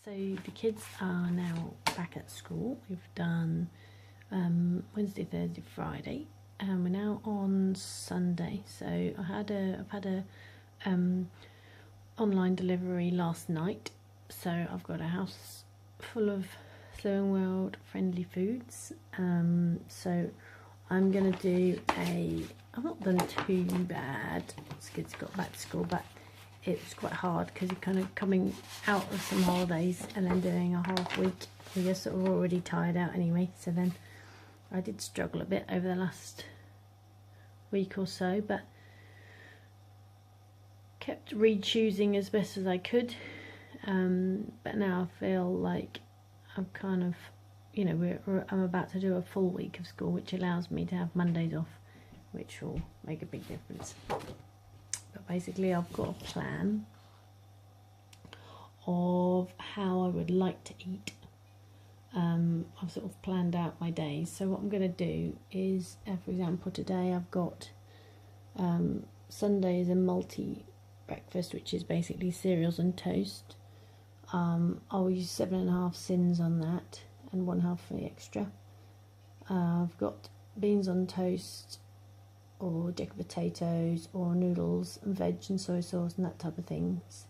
So the kids are now back at school. We've done Wednesday, Thursday, Friday, and we're now on Sunday. So I've had a online delivery last night. So I've got a house full of Slow and World friendly foods. So I'm gonna do I've not done too bad. The kids got back to school, but it was quite hard because you're kind of coming out of some holidays and then doing a half week. You're sort of already tired out anyway. So then I did struggle a bit over the last week or so, but kept re-choosing as best as I could. But now I feel like I'm kind of, you know, I'm about to do a full week of school, which allows me to have Mondays off, which will make a big difference. But basically I've got a plan of how I would like to eat. I've sort of planned out my days. So what I'm going to do is, for example, today I've got Sunday is a multi breakfast, which is basically cereals and toast. I'll use 7.5 sins on that and 1/2 for the extra. I've got beans on toast, or jacket potatoes, or noodles and veg and soy sauce and that type of things.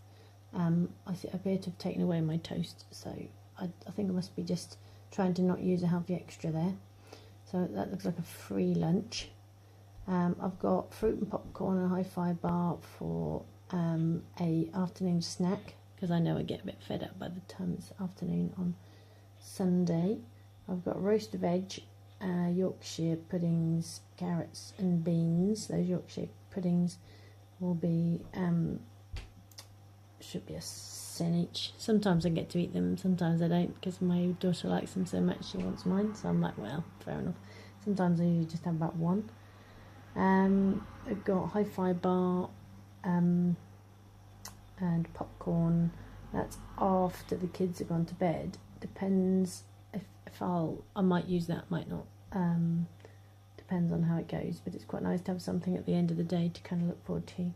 I appear to have taken away my toast, so I think I must be just trying to not use a healthy extra there. So that looks like a free lunch. I've got fruit and popcorn and a hi-fi bar for a afternoon snack, because I know I get a bit fed up by the time it's afternoon on Sunday. I've got roast veg, Yorkshire puddings, carrots and beans. Those Yorkshire puddings will be should be a sin each. Sometimes I get to eat them, sometimes I don't, because my daughter likes them so much she wants mine, so I'm like, well, fair enough. Sometimes I usually just have about one. I've got hi-fi bar and popcorn. That's after the kids have gone to bed. Depends if I might use that, might not. Depends on how it goes, but it's quite nice to have something at the end of the day to kind of look forward to.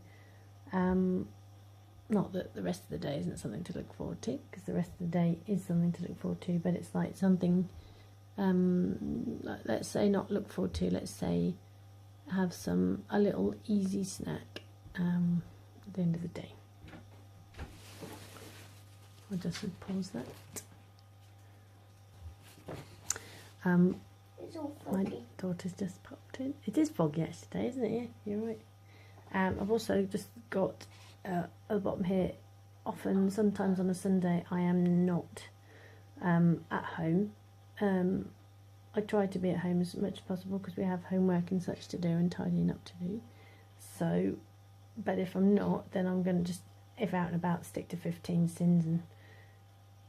Not that the rest of the day isn't something to look forward to, because the rest of the day is something to look forward to, but it's like something, let's say not look forward to, let's say have a little easy snack at the end of the day. I'll just pause that. It's all foggy. My daughter's just popped in. It is foggy actually today, isn't it? Yeah, you're right. I've also just got at the bottom here, sometimes on a Sunday I am not at home. I try to be at home as much as possible because we have homework and such to do and tidying up to do. So, but if I'm not, then I'm going to just, if out and about, stick to 15 sins and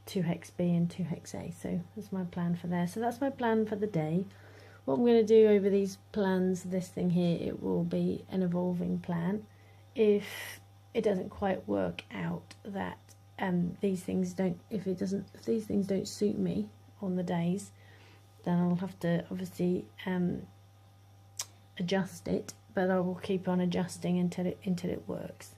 2 hex B and 2 hex A. So that's my plan for there. So that's my plan for the day. What I'm going to do over these plans, this thing here, it will be an evolving plan. If it doesn't quite work out that these things don't, if these things don't suit me on the days, then I'll have to obviously adjust it, but I will keep on adjusting until it works.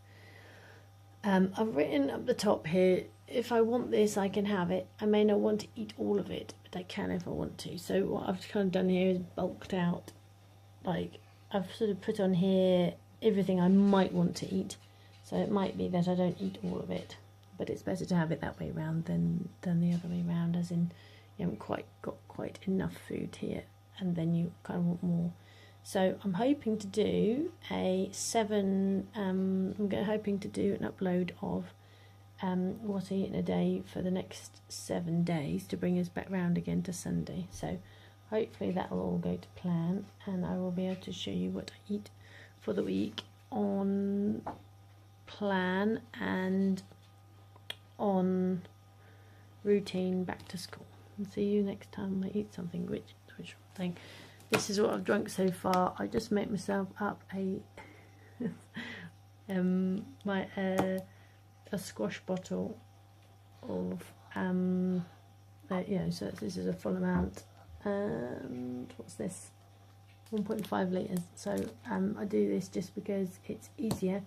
I've written up the top here, if I want this I can have it. I may not want to eat all of it, but I can if I want to. So what I've kind of done here is bulked out, like I've sort of put on here everything I might want to eat. So it might be that I don't eat all of it, but it's better to have it that way round than the other way round, as in you haven't got quite enough food here and then you kind of want more. So I'm hoping to do hoping to do an upload of what I eat in a day for the next 7 days to bring us back round again to Sunday. So hopefully that will all go to plan and I will be able to show you what I eat for the week on plan and on routine back to school. And see you next time I eat something rich thing. This is what I've drunk so far. I just made myself up a a squash bottle of so this is a full amount, and what's this, 1.5 litres. So I do this just because it's easier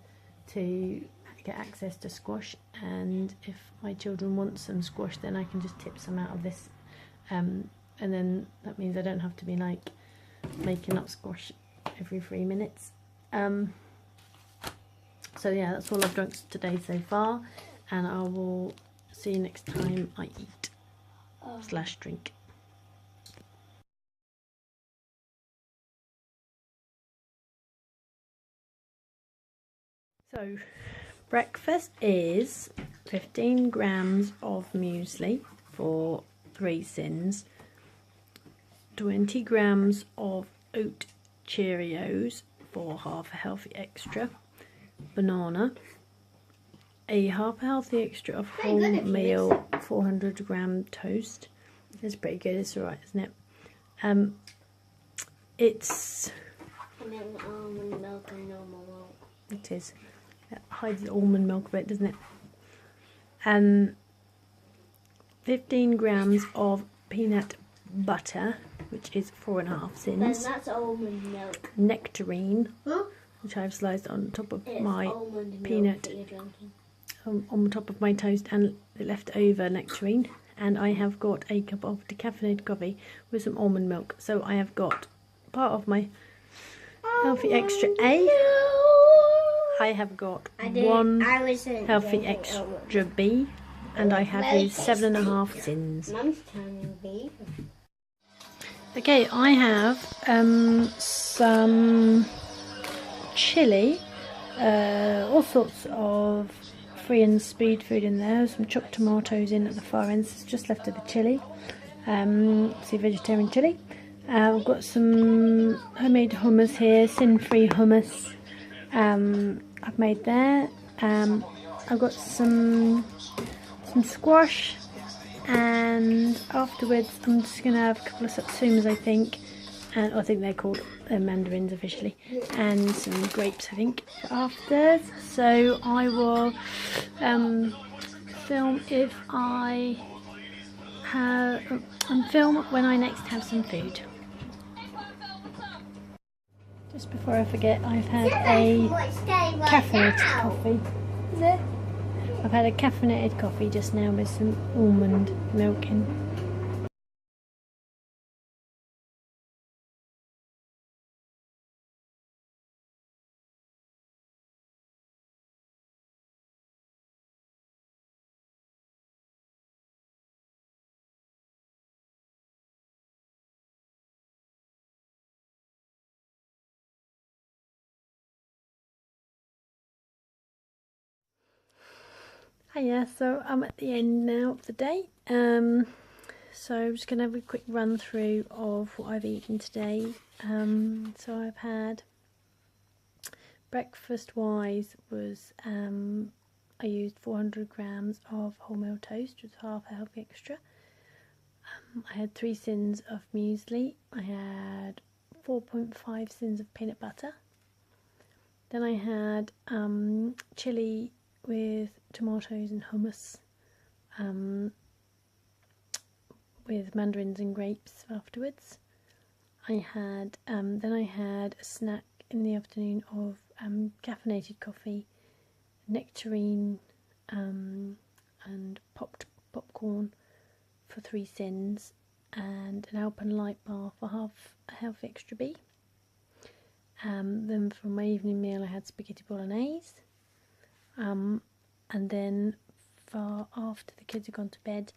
to get access to squash, and if my children want some squash, then I can just tip some out of this, and then that means I don't have to be like making up squash every 3 minutes. So yeah, that's all I've drunk today so far, and I will see you next time I eat / drink. So breakfast is 15 grams of muesli for 3 sins, 20 grams of oat Cheerios for half a healthy extra, banana, a half a healthy extra of wholemeal 400 gram toast. It's pretty good, it's alright, isn't it? It's... And then almond milk and normal milk. It is. It hides the almond milk a bit, doesn't it? 15 grams of peanut butter, which is 4.5 sins. Then that's almond milk. Nectarine, Huh? which I've sliced on top of It's my almond peanut, milk that you're drinking. on top of my toast, and the leftover nectarine. And I have got a cup of decaffeinated coffee with some almond milk. So I have got part of my healthy extra A. I have got one healthy extra B, and I have used 7.5 sins. Mum's turning B. Okay, I have some chilli, all sorts of free and speed food in there, some chopped tomatoes in at the far end, so just left of the chilli, see vegetarian chilli. I've got some homemade hummus here, sin-free hummus I've made there. I've got some squash, and afterwards I'm just going to have a couple of satsumas, I think, and I think they're called mandarins officially, and some grapes, I think, after. So I will film if I have film when I next have some food. Just before I forget, I've had a caffeinated coffee. I've had a caffeinated coffee just now with some almond milk in. Hiya, so I'm at the end now of the day. So I'm just going to have a quick run through of what I've eaten today. So I've had, breakfast wise was, I used 400 grams of wholemeal toast with half a healthy extra. I had 3 sins of muesli. I had 4.5 sins of peanut butter. Then I had chilli with tomatoes and hummus, with mandarins and grapes afterwards. I had then I had a snack in the afternoon of caffeinated coffee, nectarine, and popped popcorn for 3 sins, and an Alpenlight bar for half a healthy extra B. Then for my evening meal I had spaghetti bolognese. And then for after the kids had gone to bed,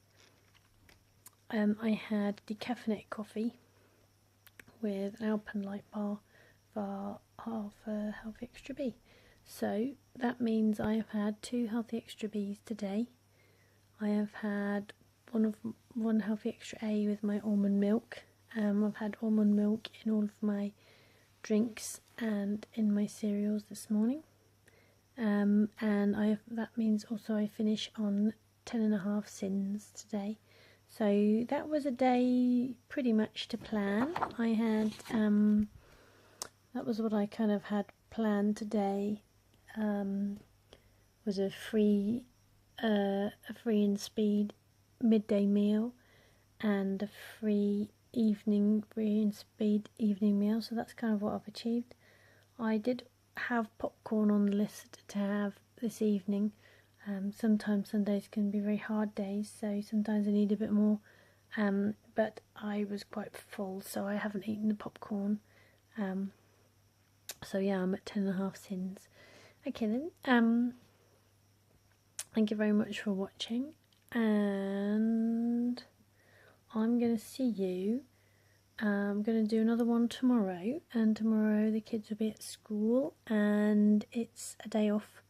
I had decaffeinated coffee with an Alpenlight bar for half a healthy extra B. So that means I have had 2 healthy extra Bs today. I have had one healthy extra A with my almond milk. I've had almond milk in all of my drinks and in my cereals this morning. And that means also I finish on 10.5 sins today. So that was a day pretty much to plan. I had that was what I kind of had planned today. Was a free and speed midday meal and a free and speed evening meal. So that's kind of what I've achieved. I did have popcorn on the list to have this evening. Sometimes Sundays can be very hard days, so sometimes I need a bit more. But I was quite full, so I haven't eaten the popcorn. So yeah, I'm at 10.5 sins. Okay then. Thank you very much for watching, and I'm going to see you. I'm going to do another one tomorrow, and tomorrow the kids will be at school, and it's a day off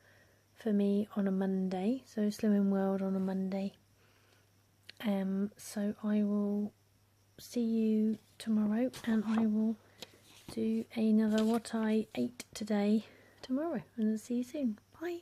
for me on a Monday, so Slimming World on a Monday. So I will see you tomorrow, and I will do another what I ate today tomorrow, and I'll see you soon. Bye.